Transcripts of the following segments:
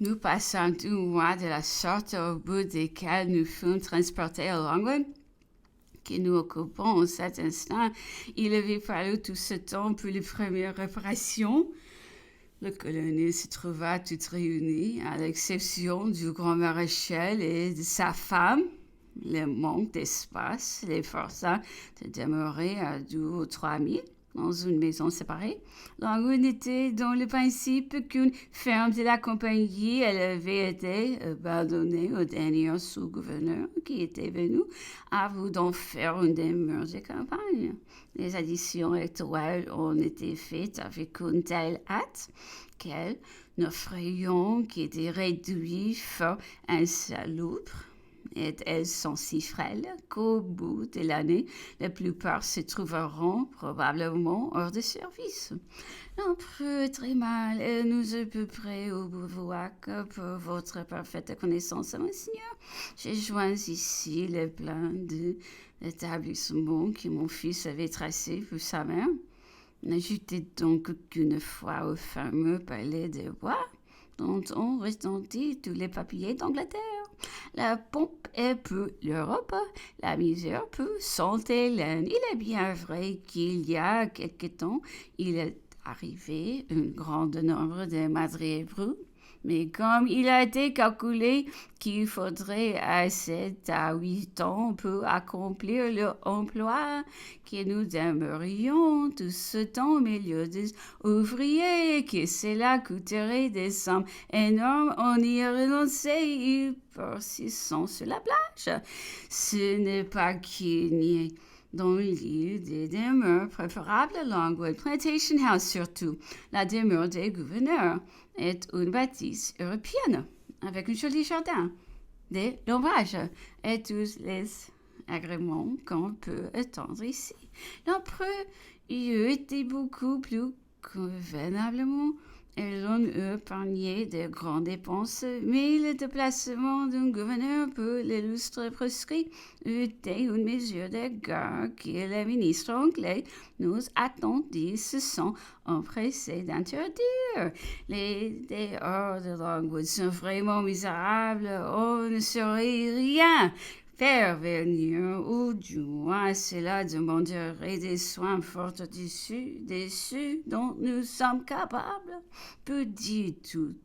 Nous passons 2 mois de la sorte au bout desquels nous fûmes transportés à Longwood, que nous occupons en cet instant. Il avait fallu tout ce temps pour les premières réparations. Le colonel se trouva tout réuni, à l'exception du grand maréchal et de sa femme. Le manque d'espace les força de demeurer à 2 ou 3 milles dans une maison séparée. Longwood était dans le principe qu'une ferme de la compagnie, elle avait été abandonnée au dernier sous-gouverneur qui était venu à vous d'en faire une demeure de campagne. Les additions actuelles ont été faites avec une telle hâte qu'elles n'offrions que des réduits fort insalubres. Et elles sont si frêles qu'au bout de l'année, la plupart se trouveront probablement hors de service. L'empereur est très mal et nous à peu près au bivouac pour votre parfaite connaissance, monseigneur. J'ai joint ici les plans de l'établissement que mon fils avait tracé pour sa mère. N'ajoutez donc qu'une fois au fameux palais des bois, dont ont retenti tous les papiers d'Angleterre. La pompe est pour l'Europe, la misère pour Sainte-Hélène. Il est bien vrai qu'il y a quelque temps, il est arrivé un grand nombre de madriers bruts, mais comme il a été calculé qu'il faudrait à 7 à 8 ans pour accomplir l'emploi, que nous demeurions tout ce temps au milieu des ouvriers, que cela coûterait des sommes énormes, on y renonçait, ils persistent sur la plage. Ce n'est pas qu'il n'y ait dans l'île des demeures préférables à Longwood Plantation House surtout. La demeure des gouverneurs est une bâtisse européenne avec un joli jardin, des ombrages et tous les agréments qu'on peut attendre ici. L'empereur y eût été beaucoup plus convenablement et l'on eût épargné de grandes dépenses, mais le déplacement d'un gouverneur pour l'illustre proscrit eût été une mesure de guerre que les ministres anglais nous attendus se sont empressés d'interdire. Les dehors de Longwood sont vraiment misérables, on ne saurait rien faire venir, ou du moins cela demanderait des soins fort au-dessus des ceux dont nous sommes capables. Peu dit tout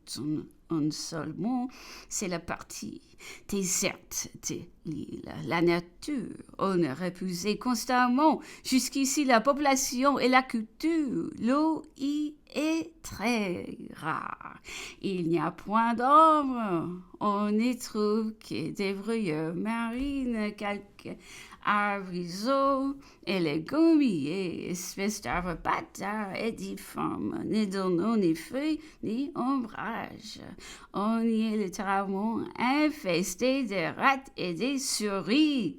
en seul mot, c'est la partie déserte de l'île. La nature en a repoussé constamment. Jusqu'ici, la population et la culture, l'eau y est très rare. Il n'y a point d'ombre. On n'y trouve que des bruyères marines, quelques arbrisseaux et les gommiers, espèces d'arbres bâtards et difformes, ne donnant ni feuilles ni ombrage. On y est littéralement infesté des rats et des souris.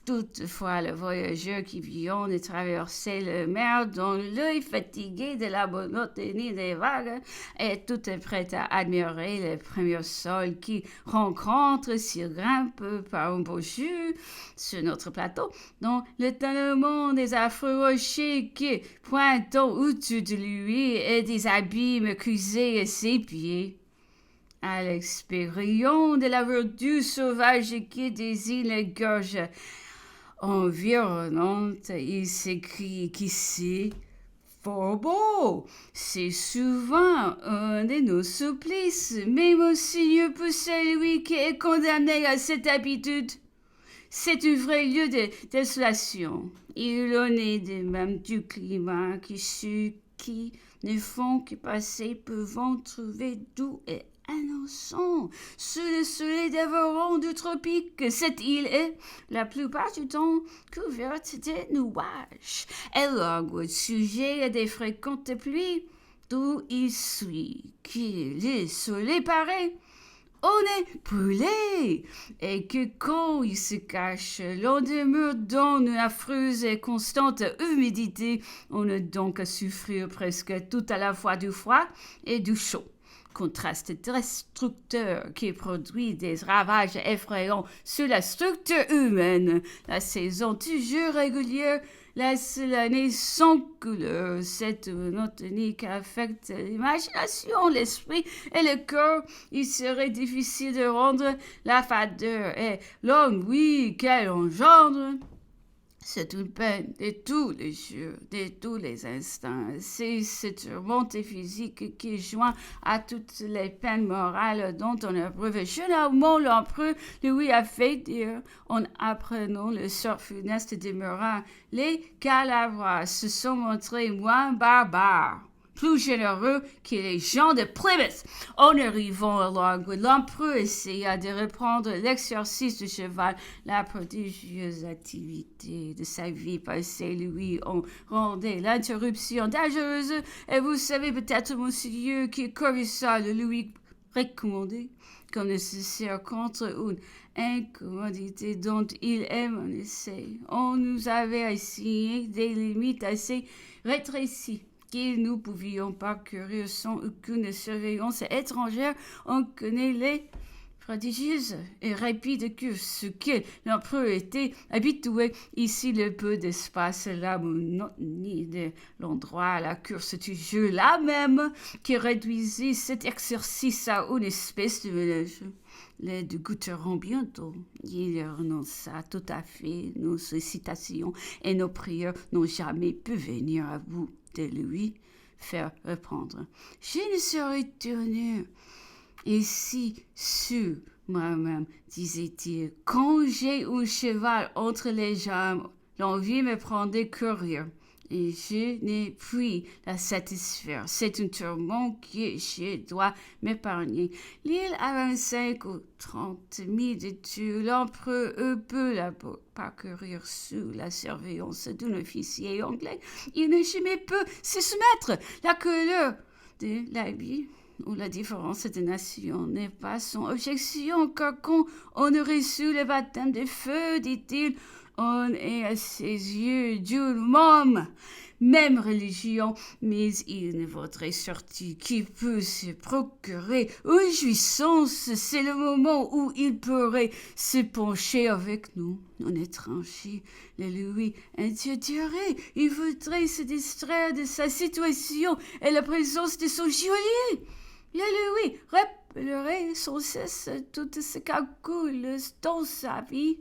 Toutefois, le voyageur qui vient de traverser la mer, dont l'œil fatigué de la monotonie des vagues est tout prêt à admirer les premiers sols qui rencontre s'il grimpe par un beau jus sur notre plateau, dans l'étonnement des affreux rochers qui, pointant au-dessus de lui, et des abîmes creusés à ses pieds. À l'expérience de la verdure sauvage qui désigne les gorges environnante, il s'écrie qu'ici, fort beau, c'est souvent un de nos supplices, mais monseigneur pour celui qui est condamné à cette habitude. C'est un vrai lieu de désolation. Il en est de même du climat que ceux qui ne font que passer pouvant trouver doux et annonçant sous le soleil dévorant du tropique. Cette île est la plupart du temps couverte de nuages et Longwood sujet à des fréquentes pluies, d'où il suit que le soleil paraît on est brûlé et que quand il se cache, l'on demeure dans une affreuse et constante humidité. On a donc à souffrir presque tout à la fois du froid et du chaud. Contraste destructeur qui produit des ravages effrayants sur la structure humaine. La saison toujours régulière laisse l'année sans couleur. Cette monotonie qu'affecte l'imagination, l'esprit et le cœur, il serait difficile de rendre la fadeur et l'ennui qu'elle engendre. C'est une peine de tous les jours, de tous les instants. C'est ce tourmenté physique qui joint à toutes les peines morales dont on éprouve. Généralement, l'empereur lui a fait dire, en apprenant le sort funeste des Murat, les Calavois se sont montrés moins barbares, plus généreux que les gens de Plymouth. En arrivant à Longwood, l'empereur essaya de reprendre l'exercice du cheval. La prodigieuse activité de sa vie passée lui en rendait l'interruption dangereuse. Et vous savez peut-être, monseigneur, que Clarissa le lui recommandait comme nécessaire contre une incommodité dont il aime un essai. On nous avait assigné des limites assez rétrécies que nous pouvions parcourir sans aucune surveillance étrangère. On connaît les prodigieuses et rapides courses que l'empereur était habitué. Ici, le peu d'espace, la monotonie de l'endroit, la course toujours la même, qui réduisait cet exercice à une espèce de ménage. Les deux goûteront bientôt. Il renonça tout à fait. Nos sollicitations et nos prières n'ont jamais pu venir à bout de lui faire reprendre. Je ne serais tenu ici sur moi-même, disait-il. Quand j'ai un cheval entre les jambes, l'envie me prend de courir. Et je n'ai pu la satisfaire. C'est un tourment que je dois m'épargner. L'île a 25 ou 30 000 de tours. L'empereur peut la parcourir sous la surveillance d'un officier anglais. Il ne jamais peut se soumettre. La couleur de l'habit ou la différence de nation n'est pas son objection, car quand on a reçu le baptême de feu, dit-il, on est à ses yeux d'une même religion, mais il ne vaudrait sorti qui peut se procurer une jouissance. C'est le moment où il pourrait se pencher avec nous. En étranger, le lui interdirait. Il voudrait se distraire de sa situation et la présence de son geôlier. Le lui rappellerait sans cesse toutes ses calculs dans sa vie,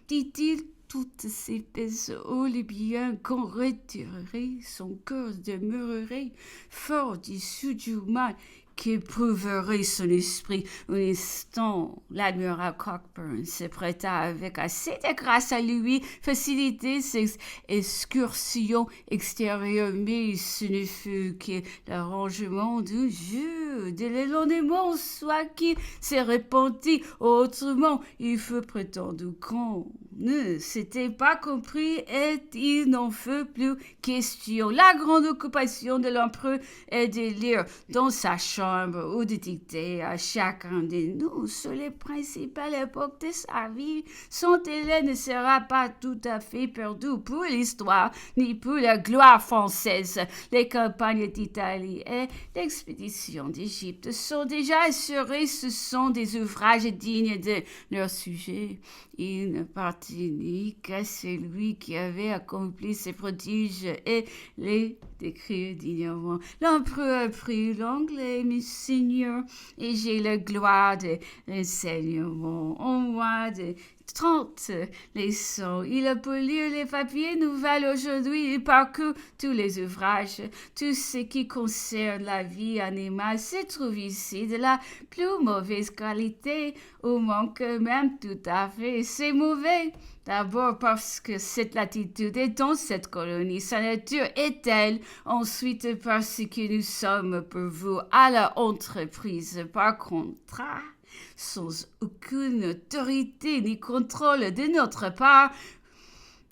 dit-il. Toutes ces pesos, les biens qu'on retirerait, son cœur demeurerait fort dessous du mal qu'éprouverait son esprit. Un instant, l'admiral Cockburn se prêta avec assez de grâce à lui faciliter ses excursions extérieures, mais ce ne fut que l'arrangement d'un jeu de l'éloignement, soit qu'il s'est repenti autrement. Il fut prétendu qu'on ne s'était pas compris et il n'en fut plus question. La grande occupation de l'empereur est de lire dans sa chambre ou de dicter à chacun de nous sur les principales époques de sa vie. Son délai ne sera pas tout à fait perdu pour l'histoire ni pour la gloire française. Les campagnes d'Italie et l'expédition d'Égypte sont déjà assurées. Ce sont des ouvrages dignes de leur sujet. Il ne partit qu'à celui qui avait accompli ces prodiges et les décrit dignement. L'empereur a pris l'anglais, monseigneur, et j'ai la gloire de l'enseignement. En moins de 30 leçons, il a pu lire les papiers nouvelles aujourd'hui. Il parcourt tous les ouvrages. Tout ce qui concerne la vie animale se trouve ici de la plus mauvaise qualité, au manque même tout à fait. C'est mauvais. D'abord parce que cette latitude est dans cette colonie, sa nature est telle. Ensuite parce que nous sommes pour vous à la entreprise par contrat, sans aucune autorité ni contrôle de notre part.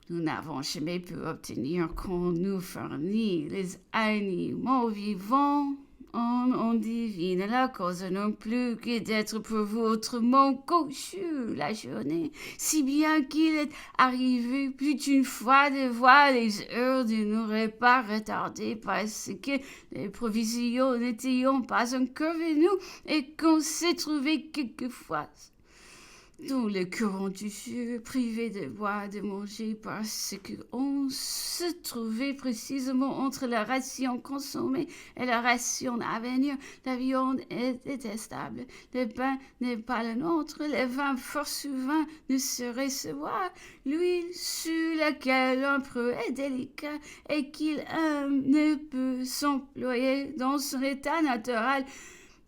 Nous n'avons jamais pu obtenir qu'on nous fournisse les animaux vivants. On devine la cause non plus que d'être pour vous autrement conçu la journée, si bien qu'il est arrivé plus d'une fois de voir les heures de nos repas retardées parce que les provisions n'étaient pas encore venues et qu'on s'est trouvé quelquefois dont le courant du jeu, privé de boire, de manger, parce qu'on se trouvait précisément entre la ration consommée et la ration à venir. La viande est détestable, le pain n'est pas le nôtre, le vin fort souvent ne saurait se boire, l'huile sur laquelle l'empereur est délicat et qu'il ne peut s'employer dans son état naturel.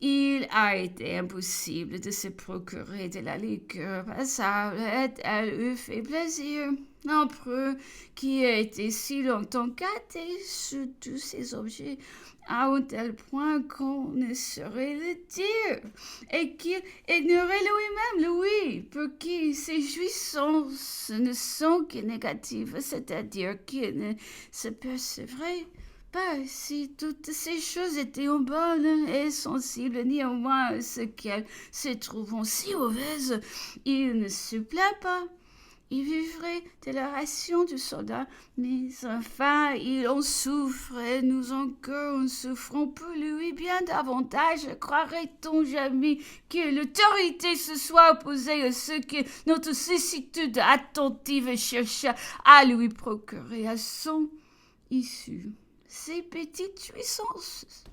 Il a été impossible de se procurer de la liqueur passable et elle eût fait plaisir. L'empereur, qui a été si longtemps gâté sur tous ces objets, à un tel point qu'on ne saurait le dire, et qu'il ignorait lui-même, Louis, pour qui ces jouissances ne sont que négatives, c'est-à-dire qu'il ne se percevrait pas si toutes ces choses étaient bonnes et sensibles, néanmoins ce qu'elles se trouvent si mauvaises, il ne se plaint pas. Il vivrait de la ration du soldat, mais enfin il en souffre, et nous encore en souffrons pour lui bien davantage. Croirait-on jamais que l'autorité se soit opposée à ce que notre sollicitude attentive chercha à lui procurer à son issue? Ces petites jouissances